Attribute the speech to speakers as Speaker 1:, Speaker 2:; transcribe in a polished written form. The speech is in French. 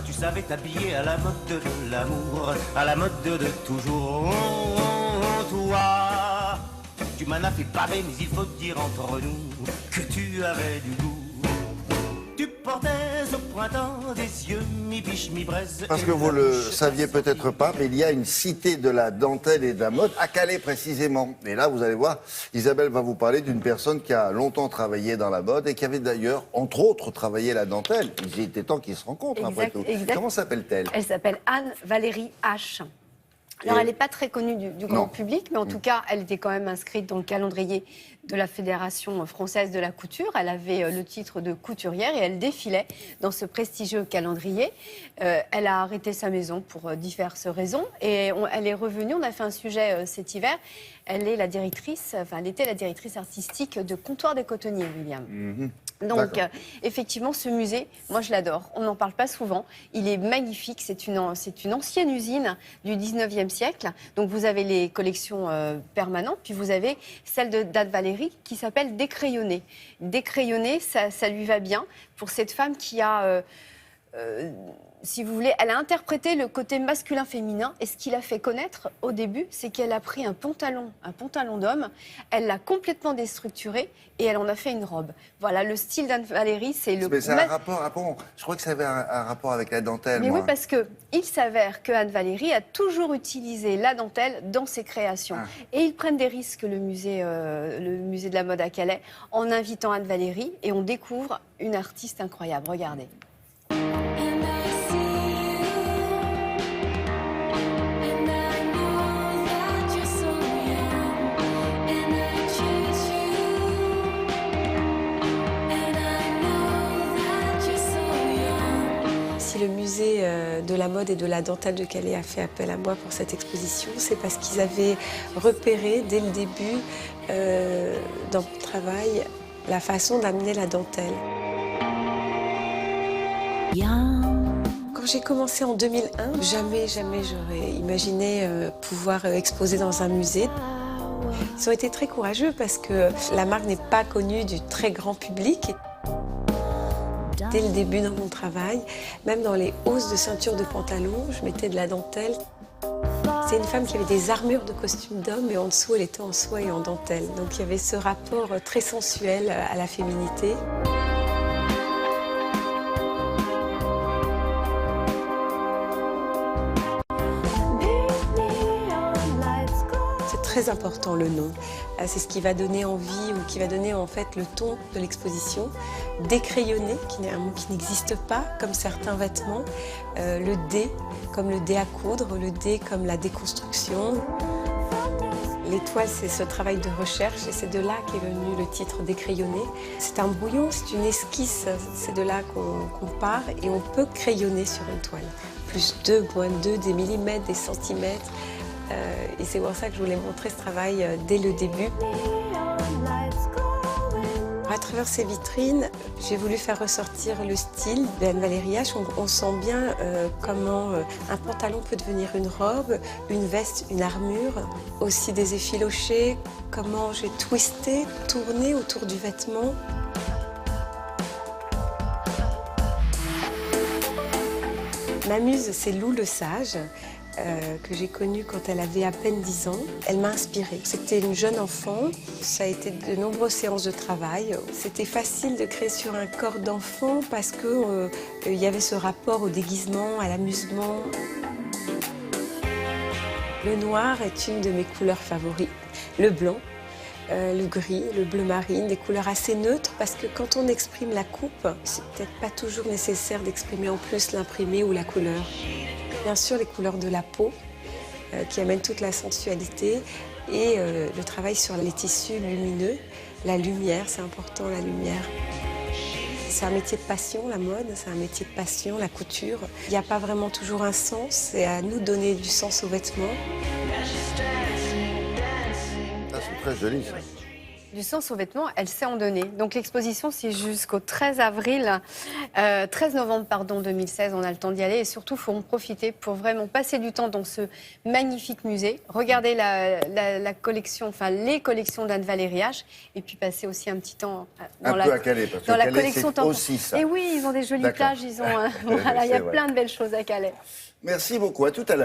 Speaker 1: tu savais t'habiller à la mode de l'amour, à la mode de toujours. Toi, tu m'en as fait baver, mais il faut dire entre nous que tu avais du goût. Tu portais au printemps des yeux mi-biche, mi-braise.
Speaker 2: Parce que vous le saviez peut-être pas, mais il y a une cité de la dentelle et de la mode à Calais précisément. Et là, vous allez voir, Isabelle va vous parler d'une personne qui a longtemps travaillé dans la mode et qui avait d'ailleurs, entre autres, travaillé la dentelle. Il était temps qu'ils se rencontrent après tout. Comment s'appelle-t-elle?
Speaker 3: Elle s'appelle Anne-Valérie H. Alors, elle n'est pas très connue du grand public, mais en tout cas, elle était quand même inscrite dans le calendrier de la Fédération française de la couture. Elle avait le titre de couturière et elle défilait dans ce prestigieux calendrier. Elle a arrêté sa maison pour diverses raisons et elle est revenue. On a fait un sujet cet hiver. Elle est la directrice, elle était la directrice artistique de Comptoir des Cotonniers, William. Donc, effectivement, ce musée, moi, je l'adore. On n'en parle pas souvent. Il est magnifique. C'est une ancienne usine du 19e siècle. Donc, vous avez les collections permanentes, puis vous avez celle d'Anne-Valérie qui s'appelle Décrayonnée. Décrayonnée, ça lui va bien pour cette femme qui a... si vous voulez, elle a interprété le côté masculin-féminin et ce qui l'a fait connaître au début, c'est qu'elle a pris un pantalon d'homme, elle l'a complètement déstructuré et elle en a fait une robe. Voilà, le style d'Anne-Valérie, c'est le...
Speaker 2: Mais c'est un rapport, je crois que ça avait un rapport avec la dentelle,
Speaker 3: Mais
Speaker 2: moi.
Speaker 3: oui, parce qu'il s'avère que Anne-Valérie a toujours utilisé la dentelle dans ses créations. Et ils prennent des risques, le musée de la mode à Calais, en invitant Anne-Valérie et on découvre une artiste incroyable. Regardez.
Speaker 4: Si le musée de la mode et de la dentelle de Calais a fait appel à moi pour cette exposition, c'est parce qu'ils avaient repéré dès le début dans mon travail la façon d'amener la dentelle. Quand j'ai commencé en 2001, jamais j'aurais imaginé pouvoir exposer dans un musée. Ils ont été très courageux parce que la marque n'est pas connue du très grand public. Dès le début dans mon travail, même dans les hausses de ceinture de pantalon, je mettais de la dentelle. C'est une femme qui avait des armures de costumes d'homme et en dessous, elle était en soie et en dentelle. Donc il y avait ce rapport très sensuel à la féminité. Très important le nom. C'est ce qui va donner envie ou qui va donner en fait le ton de l'exposition. Décrayonné, qui est un mot qui n'existe pas, comme certains vêtements. Le dé, comme le dé à coudre, le dé comme la déconstruction. L'étoile, c'est ce travail de recherche et c'est de là qu'est venu le titre Décrayonné. C'est un brouillon, c'est une esquisse, c'est de là qu'on part et on peut crayonner sur une toile. Plus 2,2, des millimètres, des centimètres. Et c'est pour ça que je voulais montrer ce travail dès le début. À travers ces vitrines, j'ai voulu faire ressortir le style d'Anne-Valérie H. On sent bien comment un pantalon peut devenir une robe, une veste, une armure, aussi des effilochés, comment j'ai twisté, tourné autour du vêtement. Ma muse, c'est Lou Le Sage. Que j'ai connue quand elle avait à peine 10 ans. Elle m'a inspirée. C'était une jeune enfant. Ça a été de nombreuses séances de travail. C'était facile de créer sur un corps d'enfant parce qu'il y avait ce rapport au déguisement, à l'amusement. Le noir est une de mes couleurs favorites. Le blanc, le gris, le bleu marine, des couleurs assez neutres parce que quand on exprime la coupe, c'est peut-être pas toujours nécessaire d'exprimer en plus l'imprimé ou la couleur. Bien sûr, les couleurs de la peau qui amènent toute la sensualité et le travail sur les tissus lumineux. La lumière, c'est important, la lumière. C'est un métier de passion, la mode, c'est un métier de passion, la couture. Il n'y a pas vraiment toujours un sens, c'est à nous de donner du sens aux vêtements.
Speaker 2: Ça, c'est très joli, ça.
Speaker 3: du sens aux vêtements, elle sait en donner. Donc l'exposition, c'est jusqu'au 13 avril, 13 novembre, pardon, 2016. On a le temps d'y aller et surtout, il faut en profiter pour vraiment passer du temps dans ce magnifique musée, regarder la collection, enfin les collections d'Anne-Valérie H, et puis passer aussi un petit temps dans
Speaker 2: peu à Calais, parce que
Speaker 3: dans la
Speaker 2: Calais,
Speaker 3: collection
Speaker 2: c'est aussi ça.
Speaker 3: Et oui, ils ont des jolies
Speaker 2: D'accord.
Speaker 3: plages, ils ont, voilà, il y a
Speaker 2: C'est vrai.
Speaker 3: plein de belles choses à Calais.
Speaker 2: Merci beaucoup, à tout à l'heure.